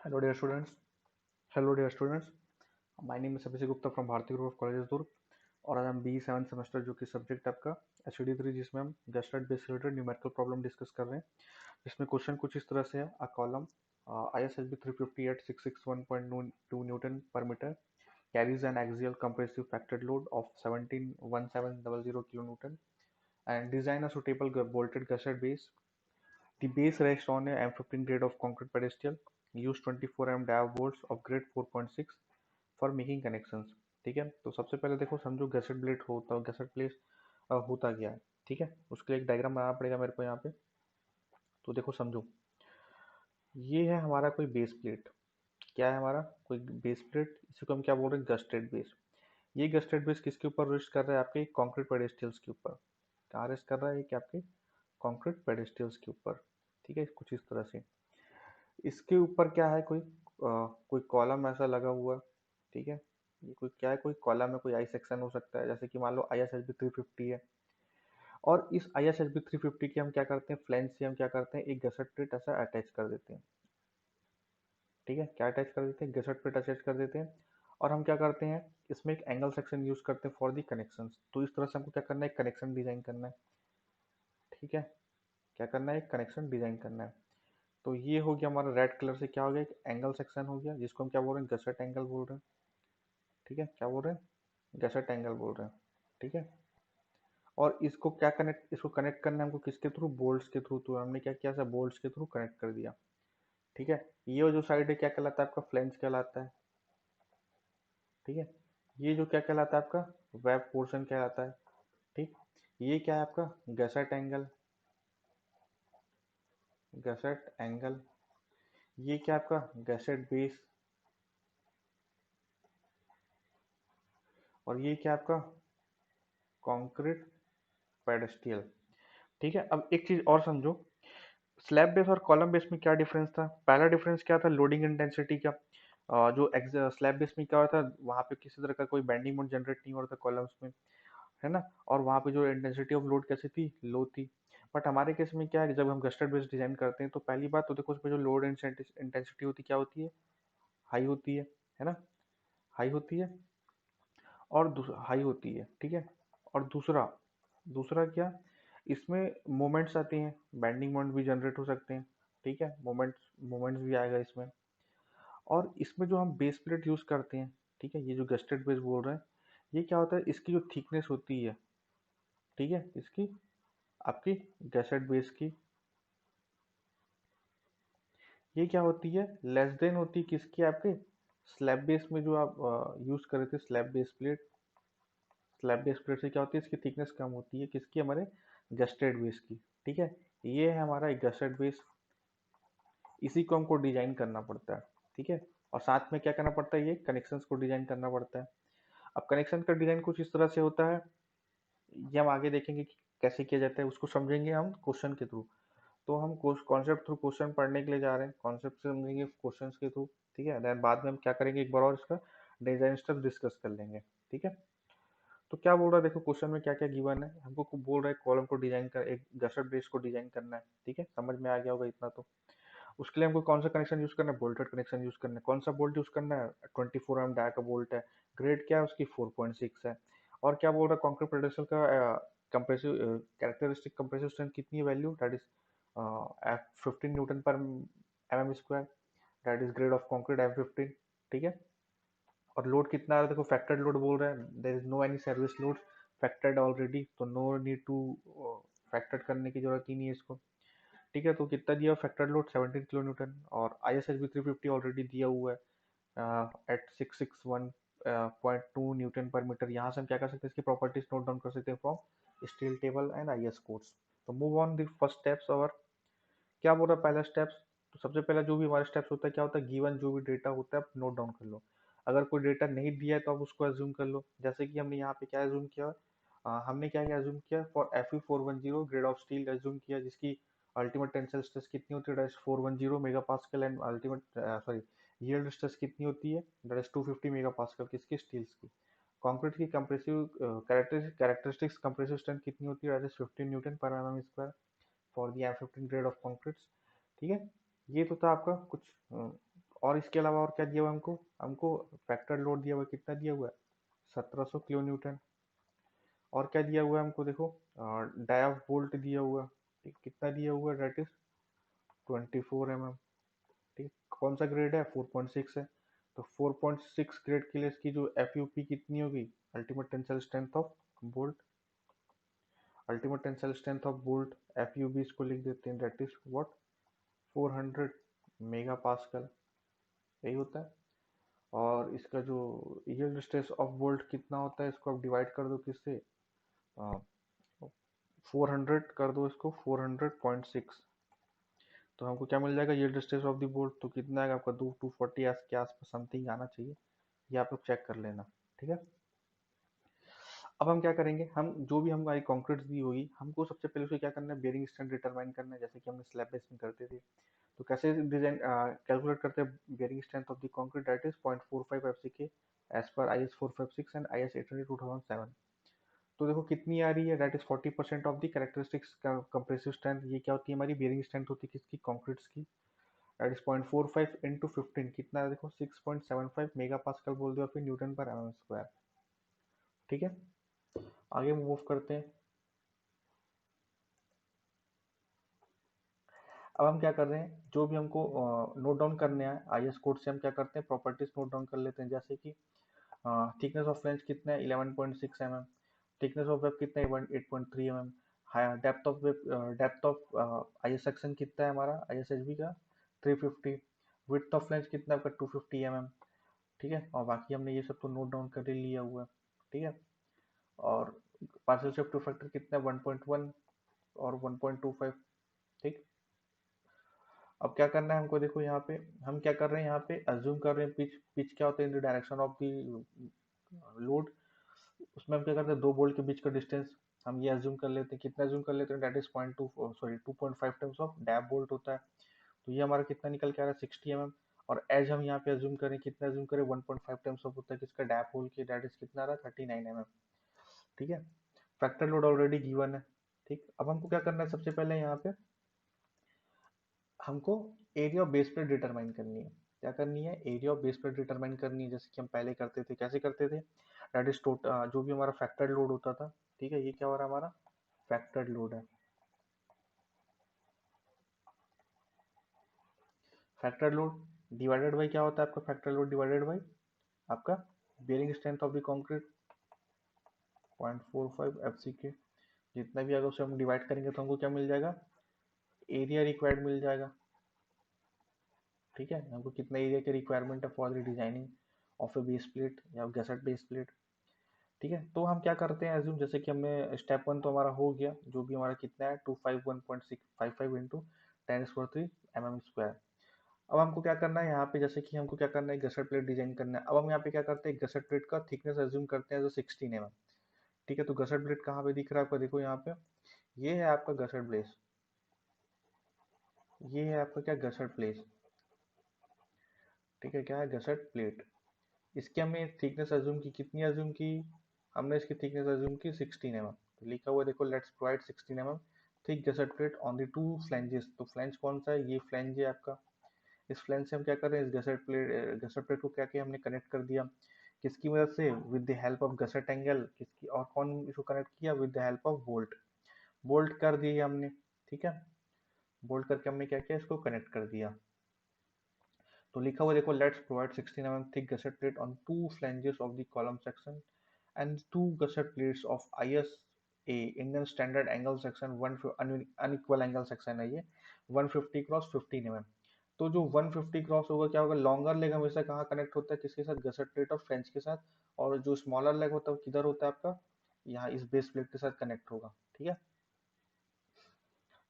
Hello, dear students. Hello, dear students. My name is Abhishek Gupta from Bharti group of colleges Durg और आज हम B seven semester जो कि subject आपका HOD3 जिसमें हम gusseted base related numerical problem discuss कर रहे हैं जिसमें क्वेश्चन कुछ इस तरह से है a column ISHB 350 at 661.2 Newton पर metre carries an axial compressive factored load of 171700 kilonewton and design a suitable bolted gusset base. The base rests on a M15 grade of concrete pedestal. Use 24 mm dive bolts of grade 4.6 for making connections. ठीक है, तो सबसे पहले देखो समझो gadget plate होता gadget plate होता क्या है। ठीक है, उसके लिए एक डायग्राम बनाना पड़ेगा मेरे को यहाँ पे। तो देखो समझो, ये है हमारा कोई बेस प्लेट। क्या है हमारा कोई बेस प्लेट, इसी को हम क्या बोल रहे हैं, गस्टेड बेस। ये गस्टेड बेस किसके ऊपर रेस्ट कर रहा है, आपके कॉन्क्रीट पेडेस्टल्स के ऊपर। कहाँ रेस्ट कर रहा है ये, कि आपके कॉन्क्रीट पेडेस्टल्स के ऊपर। ठीक है, कुछ इस तरह से। इसके ऊपर क्या है, कोई कॉलम ऐसा लगा हुआ। ठीक है, ये कोई क्या है, कोई कॉलम में कोई आई सेक्शन हो सकता है, जैसे कि मान लो ISHB 350 है। और इस ISHB 350 की हम क्या करते हैं, फ्लैंज से हम क्या करते हैं, एक गसट प्लेट ऐसा अटैच कर देते हैं। ठीक है, क्या अटैच कर देते हैं, गसट प्लेट अटैच कर देते हैं। और हम क्या करते हैं, इसमें एक एंगल सेक्शन यूज करते हैं फॉर दी कनेक्शन। तो इस तरह से हमको क्या करना है, एक कनेक्शन डिजाइन करना है। ठीक है, क्या करना है, एक कनेक्शन डिजाइन करना है। तो ये हो गया हमारा रेड कलर से, क्या हो गया, एक एंगल सेक्शन हो गया, जिसको हम क्या बोल रहे हैं, गसट एंगल बोल रहे हैं। ठीक है, क्या बोल रहे हैं, गैसेट एंगल बोल रहे हैं। ठीक है, और इसको क्या कनेक्ट, इसको कनेक्ट करना है हमको किसके थ्रू, बोल्ट्स के थ्रू। तो हमने क्या किया, सब बोल्ट्स के थ्रू कनेक्ट कर दिया। ठीक है, ये जो साइड है क्या कहलाता है, आपका फ्लेंज कहलाता है। ठीक है, ये जो क्या कहलाता है, आपका वेब पोर्शन कहलाता है। ठीक, ये क्या है आपका गैसेट एंगल, गैसेट एंगल। ये क्या आपका गैसेट बेस, और ये क्या आपका कॉन्क्रीट पेडेस्टियल। ठीक है, अब एक चीज और समझो, स्लैब बेस और कॉलम बेस में क्या डिफरेंस था। पहला डिफरेंस क्या था, लोडिंग इंटेंसिटी का। जो स्लैब बेस में क्या होता है, वहाँ पे किसी तरह का कोई बेंडिंग मोड जनरेट नहीं हो रहा था कॉलम्स में, है ना। और वहाँ पे जो इंटेंसिटी ऑफ लोड कैसी थी, लो थी। बट हमारे केस में क्या है, जब हम गस्टेड बेस डिजाइन करते हैं तो पहली बात तो देखो उसमें जो लोड इंटेंसिटी होती है, क्या होती है, हाई होती है ना, हाई होती है। और हाई होती है। ठीक है, और दूसरा दूसरा क्या, इसमें मोमेंट्स आते हैं, बेंडिंग मोमेंट भी जनरेट हो सकते हैं। ठीक है, मोमेंट्स भी आएगा इसमें। और इसमें जो हम बेस प्लेट यूज करते हैं, ठीक है, ये जो गस्टेड बेस बोल रहे हैं, ये क्या होता है, इसकी जो थिकनेस होती है, ठीक है, इसकी आपकी गसेट बेस की, ये क्या होती है, लेस देन होती है किसकी, आपके स्लैब बेस में जो आप यूज कर रहे थे, slab base plate. Slab base plate से क्या होती है, इसकी थिकनेस कम होती है किसकी, हमारे गस्टेड बेस की। ठीक है, ये है हमारा एक गस्टेड बेस, इसी को हमको डिजाइन करना पड़ता है। ठीक है, और साथ में क्या करना पड़ता है, ये कनेक्शंस को डिजाइन करना पड़ता है। अब कनेक्शन का डिजाइन कुछ इस तरह से होता है, ये हम आगे देखेंगे कि कैसे किया जाता है, उसको समझेंगे हम क्वेश्चन के थ्रू। तो हम कॉन्सेप्ट थ्रू क्वेश्चन पढ़ने के लिए जा रहे हैं, कॉन्सेप्ट से समझेंगे क्वेश्चन के थ्रू। ठीक है, देन बाद में हम क्या करेंगे, एक बार और इसका डिजाइन स्टेप डिस्कस कर लेंगे। ठीक है, तो क्या बोल रहा है, देखो क्वेश्चन में क्या क्या गिवन है हमको, बोल रहा है कॉलम को डिजाइन कर, एक गसट बेस को डिजाइन करना है। ठीक है, समझ में आ गया होगा इतना तो। उसके लिए हमको कौन सा कनेक्शन यूज करना है, बोल्टेड कनेक्शन यूज करना है। कौन सा बोल्ट यूज करना है, 24 mm डाया का बोल्ट है। ग्रेड क्या है उसकी, 4.6 है। और क्या बोल रहा है, कॉन्क्रीट प्रोडक्शन का कंप्रेसिव कैरेक्टरिस्टिक कंप्रेसिव स्ट्रेंथ कितनी है, वैल्यू दैट इज 15 न्यूटन पर mm square, that is grade of concrete M15। ठीक है, और लोड कितना आ रहा है, देखो फैक्टर्ड लोड बोल रहा है, there is no any service load, factored already, तो नो नीड टू फैक्टर करने की जरूरत ही नहीं है इसको। ठीक है, तो कितना दिया फैक्टर लोड, 17 किलो न्यूटन। और ISHB 350 ऑलरेडी दिया हुआ है एट 661.2 न्यूटन पर मीटर। यहाँ से हम क्या कर सकते हैं, इसकी प्रॉपर्टीज नोट डाउन कर सकते हैं from steel table and IS codes. तो move on the first steps. और क्या बोल रहा है पहला स्टेप्स, तो सबसे पहला जो भी हमारा स्टेप्स होता है, क्या होता है, गिवन जो भी डेटा होता है आप नोट डाउन कर लो। अगर कोई डेटा नहीं दिया है तो आप उसको एज्यूम कर लो, जैसे कि हमने यहाँ पे क्या एज्यूम किया, हमने क्या क्या एज्यूम किया, for Fe410 grade of steel assume किया, जिसकी अल्टीमेट टेंसिल स्ट्रेस कितनी होती है, that is 410 mega pascal. And ultimate sorry yield stress कितनी होती है, दैट इज 250 मेगा पास्कल, किसकी, स्टील्स की। कंक्रीट की कंप्रेसिव कैरेक्टरिस्टिक्स कंप्रेसिव स्ट्रेंथ कितनी होती है, दैट इज 15 न्यूटन पर mm square for the M15 grade of concrete. ठीक है, ये तो था आपका कुछ और इसके अलावा और क्या दिया हुआ है हमको, हमको फैक्टर लोड दिया हुआ है, कितना दिया हुआ है 1700 किलो न्यूटन। और क्या दिया हुआ है हमको देखो, डायफ वोल्ट दिया हुआ है, ठीक, कितना दिया हुआ है, डेट इज 24 mm। ठीक, कौन सा ग्रेड है, 4.6 है। तो 4.6 ग्रेड के लिए इसकी जो एफ यू पी कितनी होगी, ultimate tensile strength of bolt, ultimate tensile strength of bolt F U B इसको लिख देते हैं, that is what, 400 mega pascal, यही होता है। और इसका जो यील्ड स्ट्रेस ऑफ बोल्ट कितना होता है, इसको आप डिवाइड कर दो किससे, 400 कर दो इसको 400.6, तो हमको क्या मिल जाएगा, yield stress of the bolt, तो कितना आएगा आपका, 240 के आसपास समथिंग आना चाहिए, ये आप लोग चेक कर लेना। ठीक है, अब हम क्या करेंगे, हम जो भी हमारी कंक्रीट दी होगी, हमको सबसे पहले उसे क्या करना है, बेरिंग स्ट्रेंथ डिटरमाइन करना है, जैसे कि हमने स्लैब बेस में करते थे। तो कैसे डिजाइन कैलकुलेट करते हैं bearing strength of the concrete, that is 0.45 fck as per I S 456 and I S 800 2007। तो देखो कितनी आ रही है, that is 40% of the characteristics compressive strength, ये क्या होती है हमारी बेरिंग स्ट्रेंथ होती है किसकी, कंक्रीट्स की, दैट इज 0.45 इंटू 15, कितना है देखो 6.75 मेगा पास्कल बोल दो, फिर न्यूटन पर एम स्क्वायर। ठीक है, आगे मूव करते हैं। अब हम क्या कर रहे हैं, जो भी हमको नोट डाउन करने हैं आईएस कोड से, हम क्या करते हैं, प्रॉपर्टीज नोट डाउन कर लेते हैं, जैसे कि थिकनेस ऑफ फ्लेंज कितना है 11.6 mm, थिकनेस ऑफ वेब कितना है 8.3 mm, depth of web, depth of IS section कितना है हमारा आईएसएचबी का 350, विड्थ ऑफ फ्लेंज कितना है आपका 250 mm। ठीक है, और बाकी हमने ये सब तो नोट डाउन कर ही लिया हुआ है। ठीक है, और पार्शियल शिफ्ट फैक्टर कितना है 1.1 और 1.25। ठीक, अब क्या करना है हमको, देखो यहाँ पे हम क्या कर रहे हैं, यहाँ पे अज्यूम कर रहे हैं पिच, पिच क्या होता है in the direction of the load, उसमें हम क्या करते हैं, दो बोल्ट के बीच का डिस्टेंस हम ये अज्यूम कर लेते हैं, कितना अज्यूम कर लेते हैं, that is 0.2 sorry 2.5 times of डैप बोल्ट होता है। तो ये हमारा कितना निकल के आ रहा है 60 mm, और एज हम यहाँ पे अज्यूम करें, कितना अज्यूम करें 1.5 टाइम्स ऑफ होता है किसका, डैप होल की, दैट इज कितना आ रहा है 39 mm। ठीक है, फैक्टर लोड ऑलरेडी गिवन है। ठीक, अब हमको क्या करना है, सबसे पहले यहाँ पे हमको area of base plate determine करनी है, क्या करनी है, area of base plate determine करनी है, जैसे कि हम पहले करते थे, कैसे करते थे, दैट इज टोटल जो भी हमारा फैक्टर लोड होता था। ठीक है, ये क्या हो रहा है हमारा फैक्टर लोड है, फैक्टर लोड डिवाइडेड बाई क्या होता है आपका, फैक्टर लोड डिवाइडेड बाई आपका bearing strength of the concrete 0.45 F C K, जितना भी अगर उसे हम डिवाइड करेंगे तो हमको क्या मिल जाएगा, एरिया रिक्वायर्ड मिल जाएगा। ठीक है, हमको कितना एरिया की रिक्वायरमेंट है for the designing of A base plate या गैसेट बेस प्लेट। ठीक है, तो हम क्या करते हैं एज्यूम, जैसे कि हमने स्टेप वन तो हमारा हो गया, जो भी हमारा कितना है 251.655 इंटू 10⁻³ mm²। अब हमको क्या करना है यहाँ पे, जैसे कि हमको क्या करना है, गसेट प्लेट डिजाइन करना है। अब हम यहाँ पे क्या करते हैं, गसेट प्लेट का थिकनेस एज्यूम करते हैं जो 16 mm। ठीक है, तो गसेट प्लेट कहाँ पे दिख रहा है आपको, देखो यहाँ पे, ये है आपका गसेट प्लेस, ये है आपका क्या गसेट प्लेस। ठीक है, क्या है गसेट प्लेट, इसकी हमने थिकनेस अज्यूम की, कितनी अज्यूम की, हमने इसकी थिकनेस अज्यूम की 16 mm। तो लिखा हुआ देखो, let's provide 16 mm thick gusset plate on the two flanges. तो फ्लैंज कौन सा है, ये फ्लैंज है आपका, इस फ्लैंज से हम क्या कर रहे हैं, इस गसेट प्लेट को क्या किया हमने, कनेक्ट कर दिया, किसकी मदद से, with the help of gusset angle, किसकी, और कौन इसको कनेक्ट किया, with the help of bolt, bolt कर दिए हमने। ठीक है, बोल्ट करके हमने क्या किया, इसको कनेक्ट कर दिया। तो लिखा हुआ देखो, let's provide 16 mm thick gusset plate on two flanges of the column section and two gusset plates of ISA Indian Standard Angle Section, one unequal angle section है ये, 150 क्रॉस 15 mm। तो जो 150 क्रॉस होगा क्या होगा, लॉन्गर लेग हमेशा कहाँ connect होता है, किसके साथ, गसेट प्लेट और फ्रेंच के साथ, और जो स्मॉलर लेग होता है वो किधर होता है आपका, यहाँ इस बेस प्लेट के साथ कनेक्ट होगा। ठीक है,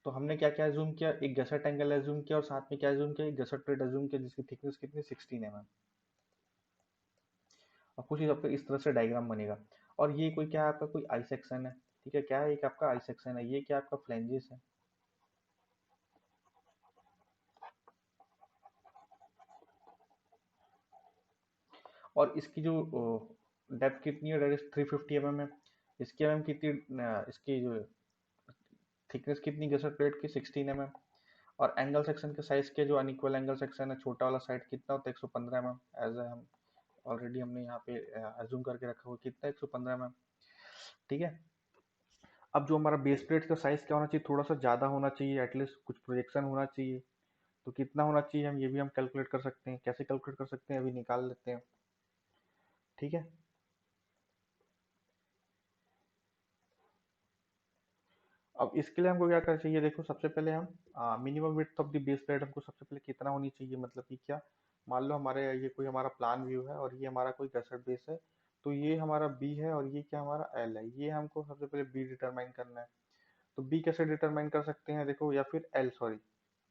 तो हमने क्या क्या एज्यूम किया, एक गसेट एंगल एज्यूम किया, और साथ में क्या एज्यूम किया, एक गसेट प्लेट एज्यूम किया, जिसकी थिकनेस कितनी 16 mm। और कुछ आपका इस तरह से डायग्राम बनेगा, और ये कोई क्या है आपका, कोई आई सेक्शन है। ठीक है, क्या है, एक आपका आई सेक्शन है, ये क्या आपका फ्लैंजेस है, और इसकी जो डेप्थ कितनी है, डेट 350 mm है, इसकी कितनी, इसकी जो थिकनेस कितनी गसर प्लेट की 16 mm। और एंगल सेक्शन के साइज के जो अनइक्वल एंगल सेक्शन है, छोटा वाला साइड कितना होता है 115 mm, एज हम ऑलरेडी हमने यहाँ पे अज्यूम करके रखा हुआ कितना 115 mm। ठीक है। अब जो हमारा बेस प्लेट का साइज क्या होना चाहिए, थोड़ा सा ज़्यादा होना चाहिए, एटलीस्ट कुछ प्रोजेक्शन होना चाहिए। तो कितना होना चाहिए हम ये भी हम कैलकुलेट कर सकते हैं। कैसे कैलकुलेट कर सकते हैं अभी निकाल लेते हैं। ठीक है। अब इसके लिए हमको क्या करना चाहिए, देखो सबसे पहले हम minimum width of the base plate हमको सबसे पहले कितना होनी चाहिए, मतलब कि क्या, मान लो हमारे ये कोई हमारा प्लान व्यू है और ये हमारा कोई गसट बेस है, तो ये हमारा बी है और ये क्या हमारा एल है, ये हमको सबसे पहले बी डिटरमाइन करना है। तो बी कैसे डिटरमाइन कर सकते हैं, देखो, या फिर एल, सॉरी,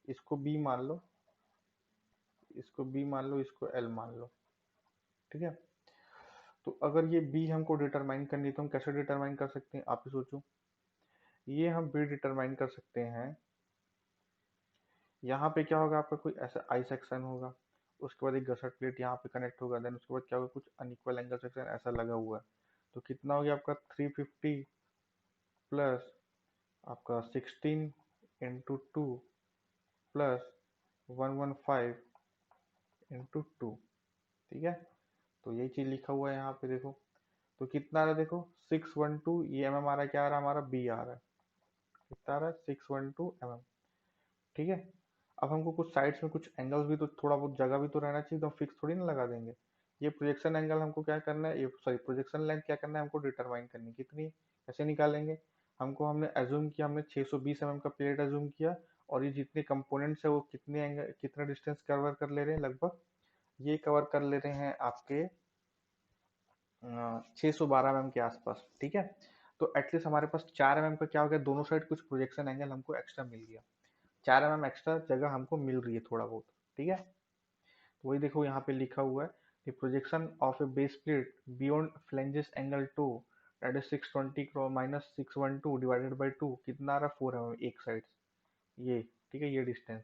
इसको बी मान लो, इसको बी मान लो, इसको एल मान लो। ठीक है। तो अगर ये बी हमको डिटरमाइन करनी है तो हम कैसे डिटरमाइन कर सकते हैं, आप ही सोचो। ये हम बी डिटरमाइन कर सकते हैं, यहाँ पे क्या होगा, आपका कोई ऐसा आई सेक्शन होगा, उसके बाद एक गसट प्लेट यहाँ पे कनेक्ट होगा, देन उसके बाद क्या होगा, कुछ अनइक्वल एंगल सेक्शन ऐसा लगा हुआ है। तो कितना हो गया आपका 350 प्लस आपका 16 into two plus 115 into two. ठीक है। तो यही चीज लिखा हुआ है यहाँ पे, देखो। तो कितना आ रहा है, देखो 612, ये एम एम आ रहा है, क्या आ रहा है हमारा, बी आ रहा है। कितना आ रहा है, 612 mm। ठीक है। अब हमको कुछ साइड्स में कुछ एंगल्स भी तो, थोड़ा बहुत जगह भी तो रहना चाहिए, तो हम फिक्स थोड़ी ना लगा देंगे। ये प्रोजेक्शन एंगल हमको क्या करना है, ये सॉरी प्रोजेक्शन लेंथ क्या करना है हमको डिटरमाइन करनी है, कितनी, कैसे निकालेंगे। हमको हमने एज्यूम किया, हमने 620 mm का प्लेट एज्यूम किया, और ये जितने कंपोनेंट्स है वो कितने एंगल, कितना डिस्टेंस कवर कर ले रहे हैं, लगभग ये कवर कर ले रहे हैं आपके 612 mm के आसपास। ठीक है। तो एटलीस्ट हमारे पास 4 mm का क्या हो गया, दोनों साइड कुछ प्रोजेक्शन एंगल हमको एक्स्ट्रा मिल गया, 4 mm एक्स्ट्रा जगह हमको मिल रही है थोड़ा बहुत। ठीक है। तो वही देखो यहाँ पे लिखा हुआ है, the projection of A base plate beyond flanges angle 2 that is 620 minus 612 divided by 2, कितना आ रहा है 4 mm एक साइड, ये। ठीक है, ये डिस्टेंस।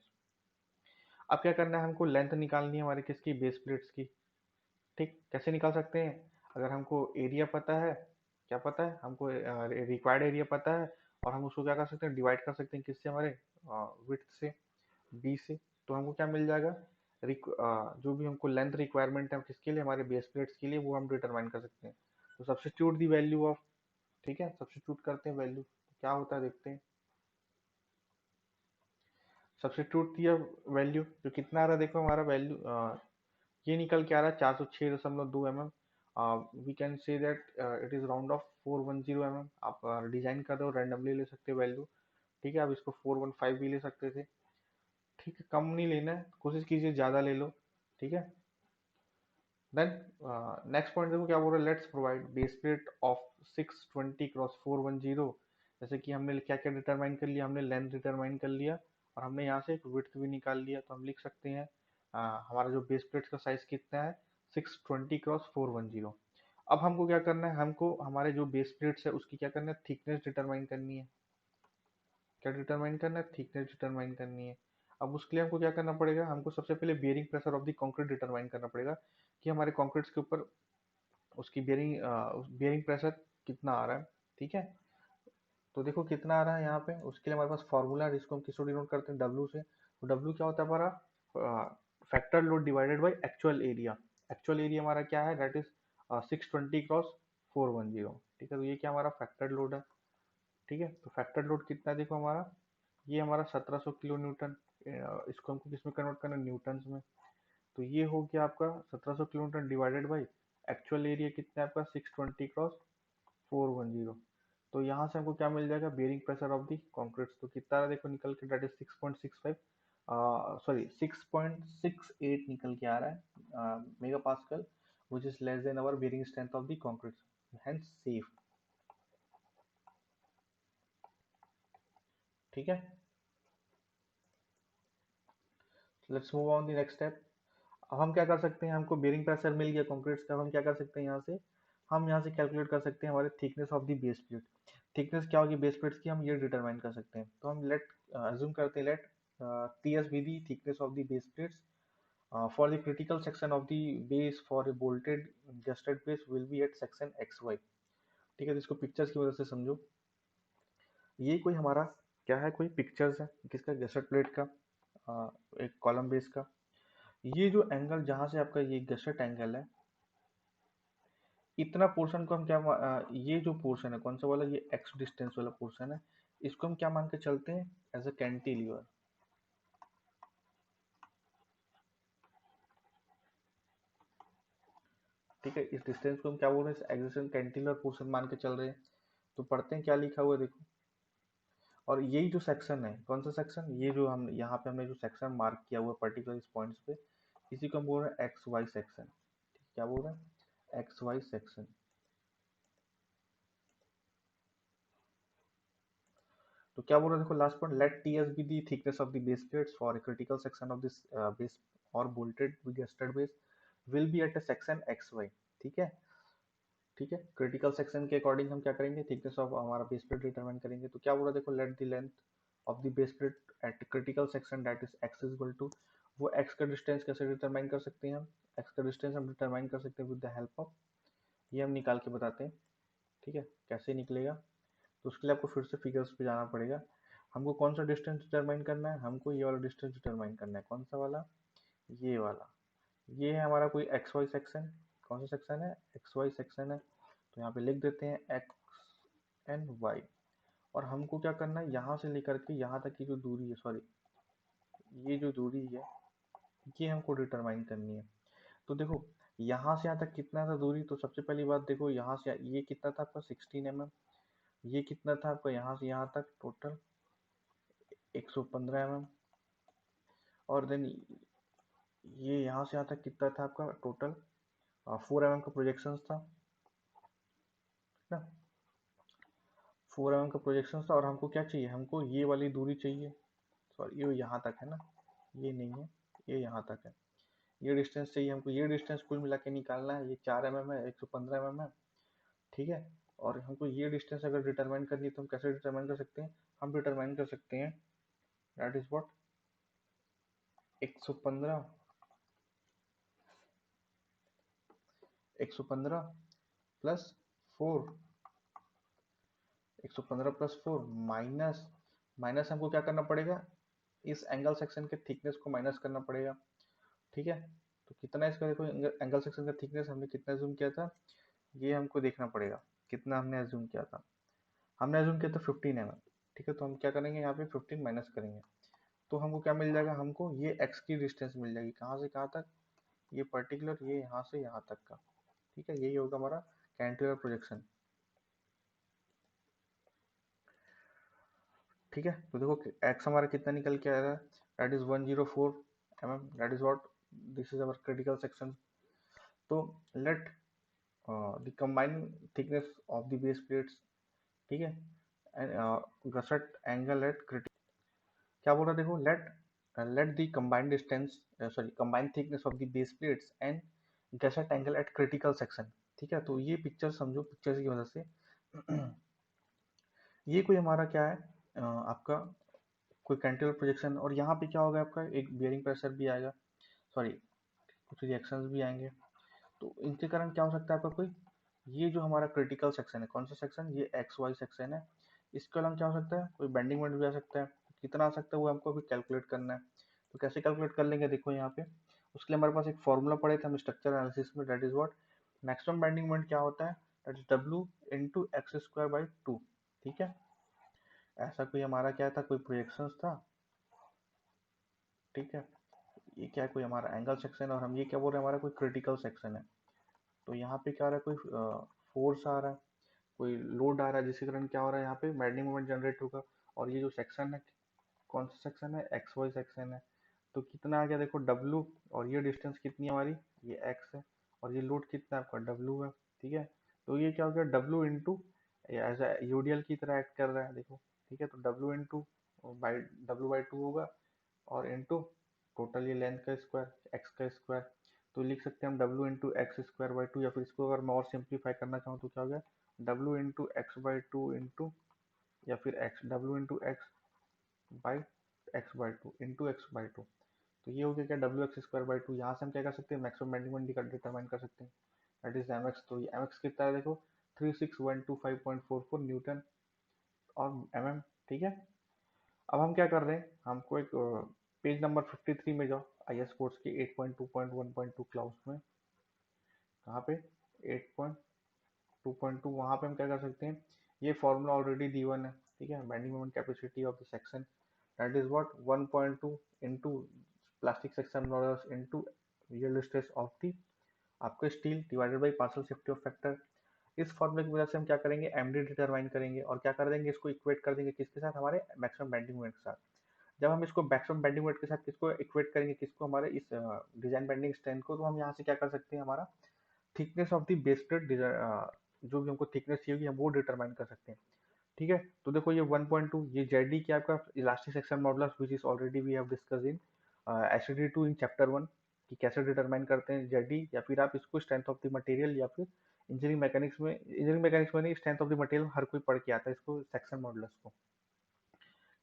अब क्या करना है, हमको लेंथ निकालनी है हमारे किसकी, बेस प्लेट्स की। ठीक, कैसे निकाल सकते हैं, अगर हमको एरिया पता है, क्या पता है हमको, रिक्वायर्ड एरिया पता है, और हम उसको क्या कर सकते हैं, डिवाइड कर सकते हैं किससे, हमारे विड्थ से, बी से। तो हमको क्या मिल जाएगा, जो भी हमको लेंथ रिक्वायरमेंट है किसके लिए, हमारे बेस प्लेट्स के लिए, वो हम डिटरमाइन कर सकते हैं। तो सब्स्टिट्यूट दी वैल्यू ऑफ, ठीक है, सब्स्टिट्यूट करते हैं वैल्यू, क्या होता है देखते हैं। सब्स्टिट्यूट दिया वैल्यू, जो कितना आ रहा है देखो हमारा वैल्यू, ये निकल के आ रहा है 406.2 mm। We can say that it is round off 410 mm। आप डिजाइन कर रहे हो रैंडमली ले सकते हो वैल्यू। ठीक है, आप इसको 415 भी ले सकते थे। ठीक है, कम नहीं लेना है, कोशिश कीजिए ज़्यादा ले लो। ठीक है। देन नेक्स्ट पॉइंट देखो क्या बोल रहा है, let's provide base plate of 620 × 410। जैसे कि हमने क्या क्या डिटरमाइन कर लिया, हमने लेंथ डिटरमाइन कर लिया, और हमने यहाँ से एक विड्थ भी निकाल लिया, तो हम लिख सकते हैं हमारा जो बेस प्लेट का साइज कितना है, 620 × 410। अब हमको क्या करना है, हमको हमारे जो बेस प्लेट्स है उसकी क्या करना है, थिकनेस डिटरमाइन करनी है। क्या डिटरमाइन करना है, थिकनेस डिटरमाइन करनी है। अब उसके लिए हमको क्या करना पड़ेगा, हमको सबसे पहले bearing pressure of the concrete determine करना पड़ेगा, कि हमारे कंक्रीट्स के ऊपर उसकी बियरिंग प्रेशर कितना आ रहा है। ठीक है। तो देखो कितना आ रहा है यहाँ पे, उसके लिए हमारे पास फॉर्मूला है जिसको हम किसको डिनोट करते हैं, डब्ल्यू से। तो डब्ल्यू क्या होता है हमारा, factor load divided by actual area. Actual area हमारा क्या है, दैट इज 620 × 410। ठीक है, तो ये क्या हमारा फैक्टर लोड है। ठीक है, तो फैक्टर लोड कितना है देखो हमारा, ये हमारा 1700 किलो न्यूटन। इसको हमको किस में कन्वर्ट करना है, न्यूटन्स में। तो ये हो गया आपका 1700 kilo Newton divided by actual area कितना है आपका, 620 × 410। तो यहाँ से हमको क्या मिल जाएगा, बेयरिंग प्रेशर ऑफ दी कॉन्क्रीट्स। तो कितना रहा देखो निकल के, डेट इज 6.65, सॉरी 6.68 निकल के आ रहा है mega pascal, which is less than our bearing strength of the concretes, hence safe. ठीक है, let's move on the next step. अब हम क्या कर सकते हैं, हमको बेयरिंग प्रेशर मिल गया कॉन्क्रीट्स का, अब हम क्या कर सकते हैं यहाँ से, हम यहाँ से कैलकुलेट कर सकते हैं हमारे thickness of the base plate. Thickness क्या होगी बेस प्लेट्स की, हम ये डिटरमाइन कर सकते हैं। तो हम लेट अज्यूम करते हैं, let T S be the thickness of the base plates for the critical section of the base for a bolted gusseted base will be at section X Y. ठीक है, तो इसको पिक्चर्स की वजह से समझो। ये कोई हमारा क्या है, कोई पिक्चर्स है किसका, गसट प्लेट का। एक कॉलम बेस का। ये जो एंगल जहां से आपका ये गसेट एंगल है, इतना पोर्शन को हम क्या ये जो पोर्शन है कौन सा वाला, ये एक्स डिस्टेंस वाला पोर्शन है, इसको हम क्या मान के चलते हैं, एज अ कैंटिलीवर। ठीक है, इस डिस्टेंस को हम क्या बोल रहे हैं, एक्सिस्टेंट कैंटिलीवर पोर्शन मान के चल रहे हैं। तो पढ़ते हैं क्या लिखा हुआ है देखो। और यही जो सेक्शन है, कौन सा सेक्शन, ये जो हम यहाँ पे हमने जो सेक्शन मार्क किया हुआ है पर्टिकुलर इस पॉइंट्स पे, इसी को हम बोल रहे हैं एक्स वाई सेक्शन। क्या बोल रहे हैं, एक्स वाई सेक्शन। तो क्या बोल रहे हैं देखो last point, let T S be the thickness of the base plates for a critical section of this base और bolted with gusseted base will be at a section X Y. ठीक है, ठीक है, क्रिटिकल सेक्शन के according हम क्या करेंगे, thickness of हमारा बेस प्लेट डिटरमाइन करेंगे। तो क्या बोल रहा है देखो, let the length of the base plate at critical section that is X is equal to, वो एक्स का डिस्टेंस कैसे डिटरमाइन कर सकते हैं हम, एक्स का डिस्टेंस हम डिटरमाइन कर सकते हैं विद द हेल्प ऑफ, ये हम निकाल के बताते हैं। ठीक है, कैसे निकलेगा, तो उसके लिए आपको फिर से फिगर्स पे जाना पड़ेगा। हमको कौन सा डिस्टेंस डिटरमाइन करना है, हमको ये वाला डिस्टेंस डिटरमाइन करना है, कौन सा वाला, ये वाला। ये है हमारा कोई एक्स वाई सेक्शन, कौन सा सेक्शन है, एक्स वाई सेक्शन है। तो यहाँ पे लिख देते हैं एक्स एंड वाई। और हमको क्या करना है, यहाँ से लेकर के यहाँ तक की जो दूरी है, सॉरी ये जो दूरी है, ये हमको डिटरमाइन करनी है। तो देखो यहाँ से यहाँ तक कितना था दूरी, तो सबसे पहली बात देखो, यहाँ से ये कितना था आपका 16 mm, ये कितना था आपका यहाँ से यहाँ तक टोटल 115 mm, और देन ये यहाँ से यहाँ तक कितना था आपका टोटल 4 mm का प्रोजेक्शन था ना, 4 mm का प्रोजेक्शन था। और हमको क्या चाहिए, हमको ये वाली दूरी चाहिए, सॉरी ये यहाँ तक है ना, ये नहीं है, ये यहाँ तक है, ये डिस्टेंस चाहिए हमको। ये डिस्टेंस कुल मिला के निकालना है, ये 4 mm है, 115 mm है। ठीक है, और हमको ये डिस्टेंस अगर डिटरमाइन करनी है तो हम कैसे डिटरमाइन कर सकते हैं, हम डिटरमाइन कर सकते हैं that is what, 115, 115 plus 4, 115 plus 4 minus, minus हमको क्या करना पड़ेगा, इस एंगल सेक्शन के थिकनेस को माइनस करना पड़ेगा। ठीक है, तो कितना इसका देखो, एंगल सेक्शन का थिकनेस हमने कितना जूम किया था, ये हमको देखना पड़ेगा, कितना हमने एज्यूम किया था, हमने एज्यूम किया था 15 mm। ठीक है, तो हम क्या करेंगे, यहाँ पे 15 माइनस करेंगे, तो हमको क्या मिल जाएगा, हमको ये x की डिस्टेंस मिल जाएगी, कहाँ से कहाँ तक, ये पर्टिकुलर ये यहाँ से यहाँ तक का। ठीक है, यही होगा हमारा कैंटिलीवर प्रोजेक्शन। ठीक है, तो देखो x हमारा कितना निकल के आएगा, that is 104 mm, that is what, this is our critical section. तो let the combined thickness of the base plates, ठीक है, and gusset angle at critical, क्या बोल रहा है देखो, let the combined distance, sorry combined thickness of the base plates and gusset angle at critical section. ठीक है, तो ये पिक्चर समझो, पिक्चर की वजह से ये कोई हमारा क्या है, आपका कोई कैंटिलीवर प्रोजेक्शन, और यहाँ पे क्या होगा आपका, एक बियरिंग प्रेशर भी आएगा, सॉरी कुछ रिएक्शंस भी आएंगे। तो इनके कारण क्या हो सकता है आपका कोई, ये जो हमारा क्रिटिकल सेक्शन है, कौन सा सेक्शन, ये एक्स वाई सेक्शन है, इसके अलावा क्या हो सकता है, कोई बेंडिंग मोमेंट भी आ सकता है। कितना आ सकता है वो हमको अभी कैलकुलेट करना है। तो कैसे कैलकुलेट कर लेंगे देखो यहाँ पे, उसके लिए हमारे पास एक फॉर्मूला पड़े थे हम स्ट्रक्चर एनालिसिस में, that is what, maximum bending moment क्या होता है, that is W into x square by 2। ठीक है, ऐसा कोई हमारा क्या था, कोई प्रोजेक्शन था। ठीक है, ये क्या है, कोई हमारा एंगल सेक्शन है, और हम ये क्या बोल रहे हैं, हमारा कोई क्रिटिकल सेक्शन है। तो यहाँ पे क्या आ रहा है, कोई फोर्स आ रहा है, कोई लोड आ रहा है, जिसके कारण क्या हो रहा है, यहाँ पे बेंडिंग मोमेंट जनरेट होगा। और ये जो सेक्शन है, कौन सा सेक्शन है, एक्स वाई सेक्शन है। तो कितना आ गया देखो डब्लू, और ये डिस्टेंस कितनी है हमारी, ये एक्स है, और ये लोड कितना है आपका डब्लू है। ठीक है, तो ये क्या हो गया, डब्लू इंटू एज यूडीएल की तरह एक्ट कर रहा है देखो। ठीक है, तो W into by W by 2 होगा, और इंटू टोटल ये लेंथ का स्क्वायर, एक्स का स्क्वायर। तो लिख सकते हैं हम W into x square by 2, या फिर इसको अगर मैं और सिंप्लीफाई करना चाहूँ तो क्या हो गया, W into x by 2 into, या फिर x W into x by x by 2 into x by 2। तो ये हो गया क्या, डब्ल्यू एक्स स्क्वायर बाई 2। यहाँ से हम क्या कर सकते हैं, मैक्सिमम बेंडिंग मोमेंट डिटरमाइन कर सकते हैं, दैट इज एम एक्स। तो ये एम एक्स कितना है देखो, 36125.44 न्यूटन और एम एम। ठीक है, अब हम क्या कर रहे हैं, हमको एक पेज नंबर 53 में जाओ, आई एस कोड्स की 8.2.1.2 क्लाउड्स में। कहाँ पे? 8.2.2, वहाँ पे हम क्या कर सकते हैं, ये फॉर्मूला ऑलरेडी दी हुआ है, ठीक है। Bending moment capacity of the section, that is what 1.2 into plastic section models into yield stress of the आपका steel divided by partial safety of factor. इस फॉर्मूले की वजह से हम क्या करेंगे, एमडी डिटरमाइन करेंगे और क्या कर देंगे, इसको इक्वेट कर देंगे किसके साथ, हमारे मैक्सिमम बेंडिंग मोमेंट के साथ। जब हम इसको मैक्सिमम बेंडिंग मोमेंट के साथ किसको इक्वेट करेंगे, किसको, हमारे इस डिजाइन बेंडिंग स्ट्रेंथ को, तो हम यहाँ से क्या कर सकते हैं, हमारा thickness of the base plate, जो भी हमको थिकनेस चाहिए हम वो डिटरमाइन कर सकते हैं, ठीक है। तो देखो ये 1.2, ये जेडी क्या आपका elastic section modulus which is already we have discussed in SD two in chapter 1 कि कैसे डिटरमाइन करते हैं जेडी, या फिर आप इसको स्ट्रेंथ ऑफ द मटेरियल, या फिर इंजीनियरिंग मैकेनिक्स में नहीं, स्ट्रेंथ ऑफ द मटेरियल हर कोई पढ़ के आता है इसको, सेक्शन मॉडुलस को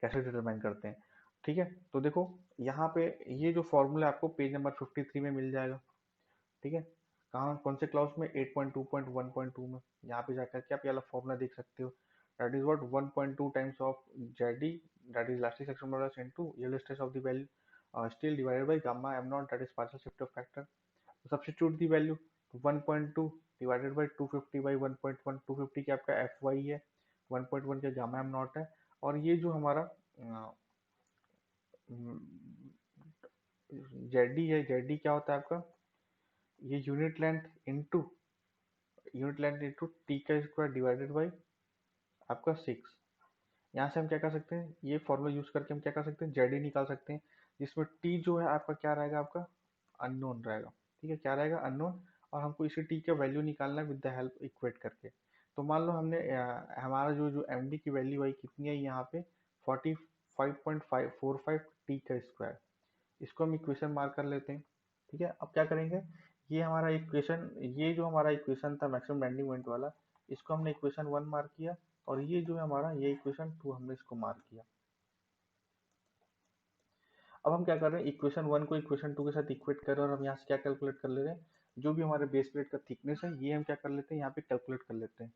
कैसे डिटरमाइन करते हैं, ठीक है। तो देखो यहाँ पे ये जो फॉर्मूला आपको पेज नंबर 53 में मिल जाएगा, ठीक है। कहाँ, कौन से क्लाउस में, 8.2.1.2 में। यहाँ पे जाकर के आप ये वाला फॉर्मूला देख सकते हो, that is what 1.2 times of ZD, that is elastic section modulus into yield stress of the value steel divided by gamma M not, that is partial safety of factor. तो substitute the value, 1.2 divided by 250 by 1.1, 250 क्या आपका F Y है, 1.1 क्या gamma M not है, और ये जो हमारा जेडी है, जेडी क्या होता है आपका, ये यूनिट लेंथ इंटू टी का स्क्वायर डिवाइडेड बाई आपका 6। यहाँ से हम क्या कर सकते हैं, ये फॉर्मूला यूज करके हम क्या कर सकते हैं, जेडी निकाल सकते हैं, जिसमें टी जो है आपका क्या रहेगा, आपका अननोन रहेगा, ठीक है, क्या रहेगा, अननोन। और हमको इसी टी का वैल्यू निकालना है विद द हेल्प इक्वेट करके। तो मान लो हमने हमारा जो जो एम डी की वैल्यू आई कितनी है यहाँ पे, 45.545 टी का स्क्वायर, इसको हम इक्वेशन मार्क कर लेते हैं, ठीक है। अब क्या करेंगे, ये हमारा इक्वेशन, ये जो हमारा इक्वेशन था मैक्सिमम बेंडिंग मोमेंट वाला, इसको हमने इक्वेशन 1 मार्क किया, और ये जो है हमारा, ये इक्वेशन 2 हमने इसको मार्क किया। अब हम क्या कर रहे हैं, इक्वेशन 1 को इक्वेशन 2 के साथ इक्वेट कर रहे हैं, और हम यहाँ से क्या कैलकुलेट कर ले रहे हैं, जो भी हमारे बेस प्लेट का थिकनेस है ये हम क्या कर लेते हैं, यहाँ पे कैलकुलेट कर लेते हैं।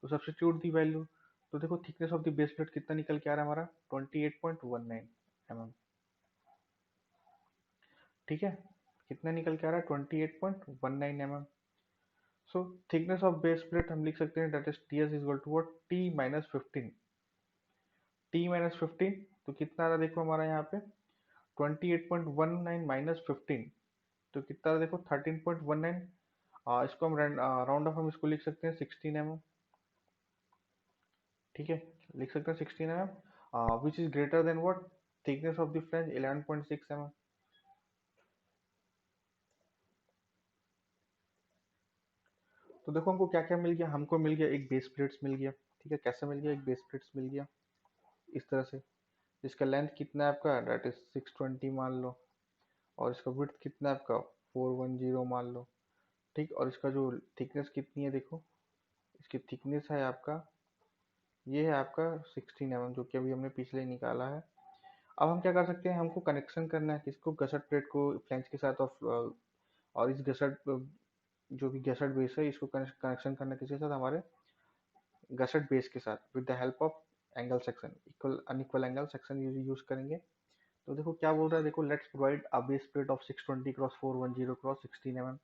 तो सब्स्टिट्यूट दी वैल्यू, तो देखो thickness of the base plate कितना निकल के आ रहा है हमारा, 28.19 mm, ठीक है। कितना निकल के आ रहा है, 28.19 mm। So thickness of base plate हम लिख सकते हैं, that is T S equal to T minus 15, T minus 15, तो कितना आ रहा है देखो हमारा यहाँ पे, 28.19 माइनस 15, तो कितना आ रहा है देखो 13.19। इसको हम राउंड ऑफ हम इसको लिख सकते हैं 16 mm, ठीक है, लिख सकते हैं 16 mm, which is greater than what, thickness of the flange 11.6 mm। तो देखो हमको क्या क्या मिल गया, हमको मिल गया एक बेस प्लेट्स मिल गया, ठीक है, कैसे मिल गया, एक बेस प्लेट्स मिल गया इस तरह से, इसका लेंथ कितना है आपका, डेट इज 620 मान लो, और इसका विड्थ कितना है आपका 410 मान लो, ठीक। और इसका जो थिकनेस कितनी है देखो, इसकी थिकनेस है आपका, ये है आपका 16 mm, जो कि अभी हमने पिछले ही निकाला है। अब हम क्या कर सकते हैं, हमको कनेक्शन करना है किसको, गसट प्लेट को फ्लैंज के साथ, और इस गसट, जो भी गसट बेस है इसको कनेक्शन करना है किसके साथ, हमारे गसट बेस के साथ with the help of angle section, equal unequal angle section use करेंगे। तो देखो क्या बोल रहा है, देखो let's provide a base plate of 620 cross 410 cross 16 mm।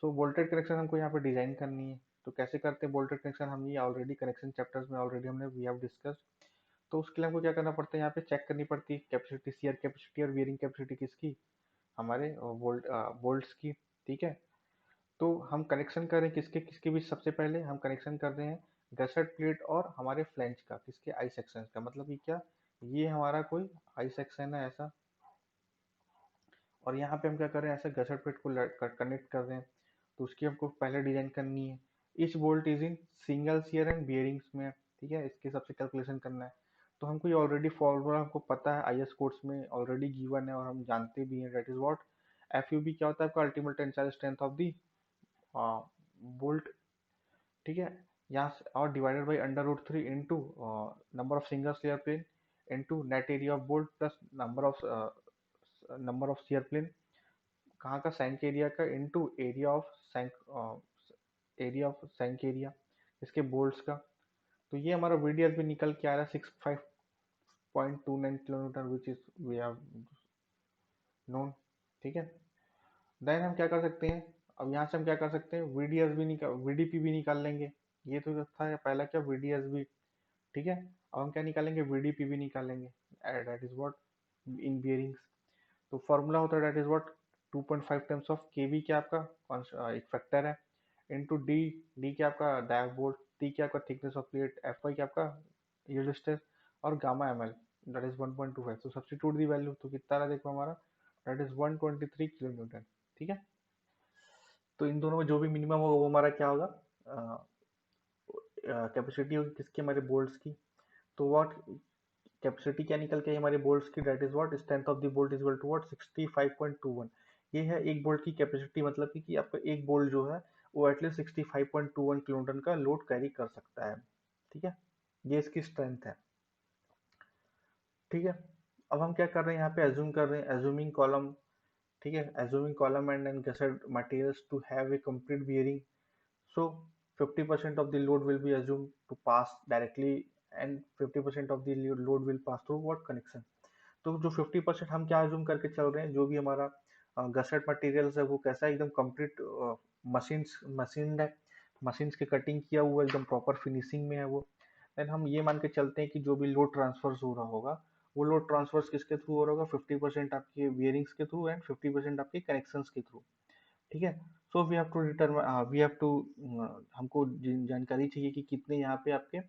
So bolted connection हमको यहाँ पे डिजाइन करनी है, तो कैसे करते हैं बोल्टेड कनेक्शन, हम ये ऑलरेडी कनेक्शन चैप्टर्स में ऑलरेडी हमने वी हैव डिस्कस। तो उसके लिए हमको क्या करना पड़ता है, यहाँ पे चेक करनी पड़ती है कैपेसिटी, सीआर कैपेसिटी और बियरिंग कैपेसिटी किसकी, हमारे बोल्ट्स की, ठीक है। तो हम कनेक्शन कर रहे हैं किसके किसके बीच, सबसे पहले हम कनेक्शन कर रहे हैं गसट प्लेट और हमारे फ्लैंज का, किसके, आई सेक्शन का, मतलब ये क्या, ये हमारा कोई आई सेक्शन है ऐसा, और यहाँ पे हम क्या कर रहे हैं, ऐसे गसट प्लेट को कनेक्ट कर रहे हैं, तो उसकी हमको पहले डिजाइन करनी है। Etch bolt is in single seer and bearings में, ठीक है, इसके सबसे कैलकुलेशन करना है। तो हमको ये ऑलरेडी फॉर्मूला हमको पता है, आई एस कोर्स में ऑलरेडी गिवन है और हम जानते भी हैं, that is what F U B क्या होता है आपका, ultimate tensile strength of the bolt, ठीक है। यहाँ से और divided by under root 3 into number of single shear plane into net area of bolt plus number of shear plane, कहाँ का, सैंक एरिया का, into area of shank area इसके bolts का। तो ये हमारा वीडीएस भी निकल के आ रहा है 65.29 kilometre, which is we have known. ठीक है, देन हम क्या कर सकते हैं, अब यहाँ से हम क्या कर सकते हैं, वीडीएस भी निकाल, वीडीपी भी निकाल लेंगे। ये तो था पहला क्या, वीडीएस भी। ठीक है, अब हम क्या निकालेंगे, वीडीपी भी निकालेंगे, that is what in bearings. तो फॉर्मूला होता है that is what 2.5 times of के वी क्या आपका एक फैक्टर है, इनटू डी, डी क्या आपका डायव वोल्ट, टी क्या आपका thickness of plate, F Y क्या आपका यील्ड स्ट्रेस, और gamma M L that is 1.25। तो सब्स्टिट्यूट दी वैल्यू, तो कितना रहा देखो हमारा, दैट इज 123 किलो न्यूटन। ठीक है, तो इन दोनों में जो भी मिनिमम होगा वो हमारा क्या होगा, कैपेसिटी होगी किसकी, हमारे बोल्ट्स की। तो व्हाट कैपेसिटी क्या निकल के आई हमारे बोल्ट्स की, that is what strength of the bolt is equal to what 65.21। ये है एक बोल्ट की कैपेसिटी, मतलब कि आपका एक बोल्ट जो है वो एटलीस्ट 65.21 किलोन्यूटन का लोड कैरी कर सकता है। ठीक है, ये इसकी स्ट्रेंथ है। ठीक है, अब हम क्या कर रहे हैं यहाँ पे, एज्यूम कर रहे हैं, एज्यूमिंग कॉलम। ठीक है, assuming column and gusset materials to have a complete bearing. So 50% of the load will be assumed to pass directly and 50% of the load will pass through what connection। तो जो 50% हम क्या assume करके चल रहे हैं, जो भी हमारा गसेट मटेरियल्स है वो कैसा है, एकदम कंप्लीट मशीन्ड है, मशीन्स के कटिंग किया हुआ एकदम प्रॉपर फिनिशिंग में है वो। देन हम ये मान के चलते हैं कि जो भी लोड ट्रांसफर्स हो रहा होगा, वो लोड ट्रांसफर्स किसके थ्रू हो रहा होगा, 50% आपके बियरिंग्स के थ्रू एंड 50% आपके कनेक्शंस के थ्रू। ठीक है, so we have to determine, we have to, हमको जानकारी चाहिए कि कितने यहाँ पे आपके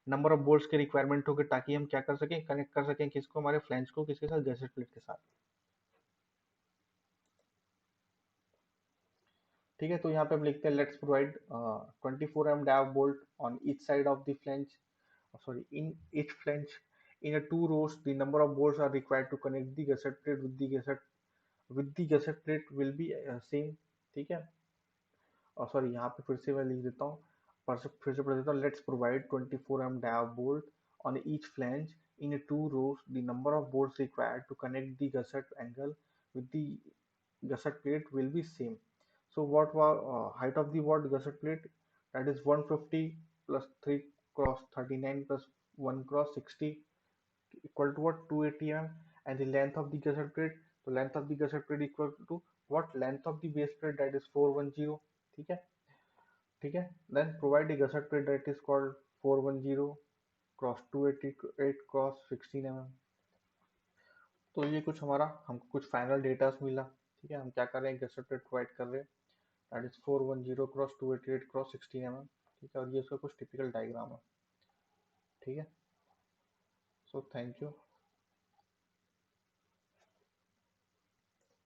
नंबर ऑफ बोल्ट्स के रिक्वायरमेंट होगी, ताकि हम क्या कर सकें, कनेक्ट कर सकें किसको, हमारे फ्लैंज को किसके साथ, गैसेट प्लेट के साथ। ठीक है, तो यहाँ पे हम लिखते हैं लेट्स प्रोवाइड 24 एम डाव bolt on each side of the flange, sorry, in each flange in a two rows the number of bolts are required to connect the gusset plate with the gusset plate will be same। ठीक है, और sorry यहाँ पे फिर से मैं लिख देता हूँ, फिर से पढ़ देता हूँ, लेट्स प्रोवाइड 24 एम डाव bolt on each flange in a two rows the number of bolts required to connect the gusset angle with the gusset plate will be same। So what was height of the what gusset plate, that is 150 plus 3 cross 39 plus 1 cross 60 equal to what 280 mm, and the length of the gusset plate, so length of the gusset plate equal to what, length of the base plate, that is 410। ठीक है, ठीक है, then provide a gusset plate that is called 410 cross 288 cross 16 mm। तो ये कुछ हमारा, हमको कुछ फाइनल डेटा मिला। ठीक है, हम क्या कर रहे हैं, गसट प्लेट प्रोवाइड कर रहे हैं, that is 410 cross 288 cross 16 mm। ठीक है, और ये इसका कुछ टिपिकल डायग्राम है। ठीक है, सो थैंक यू।